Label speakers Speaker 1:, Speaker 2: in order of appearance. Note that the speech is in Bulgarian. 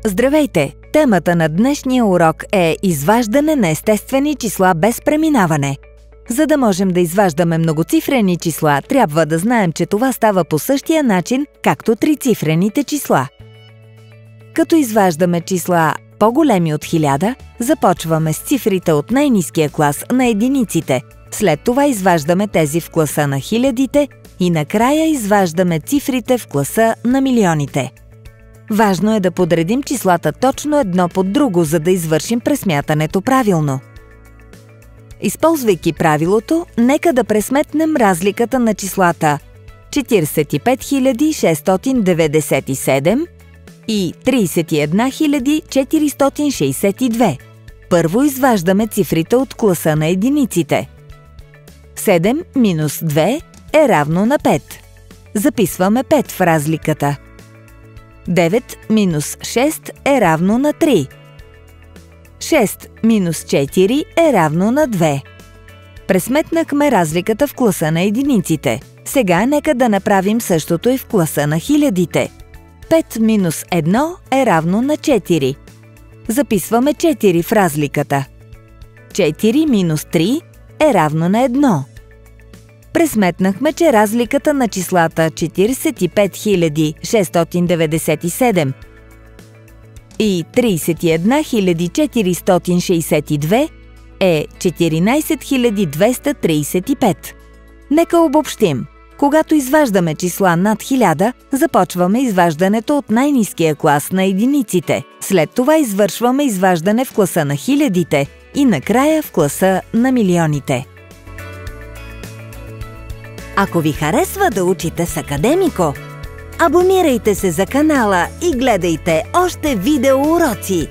Speaker 1: Здравейте! Темата на днешния урок е изваждане на естествени числа без преминаване. За да можем да изваждаме многоцифрени числа, трябва да знаем, че това става по същия начин, както трицифрените числа. Като изваждаме числа по-големи от 1000, започваме с цифрите от най-ниския клас на единиците, след това изваждаме тези в класа на хилядите и накрая изваждаме цифрите в класа на милионите. Важно е да подредим числата точно едно под друго, за да извършим пресмятането правилно. Използвайки правилото, нека да пресметнем разликата на числата 45 697 и 31 462. Първо изваждаме цифрите от класа на единиците. 7 минус 2 е равно на 5. Записваме 5 в разликата. 9 минус 6 е равно на 3. 6 минус 4 е равно на 2. Пресметнахме разликата в класа на единиците. Сега нека да направим същото и в класа на хилядите. 5 минус 1 е равно на 4. Записваме 4 в разликата. 4 минус 3 е равно на 1. Пресметнахме, че разликата на числата 45 697 и 31 462 е 14 235. Нека обобщим. Когато изваждаме числа над 1000, започваме изваждането от най-ниския клас на единиците. След това извършваме изваждане в класа на хилядите и накрая в класа на милионите. Ако ви харесва да учите с Академико, абонирайте се за канала и гледайте още видеоуроци!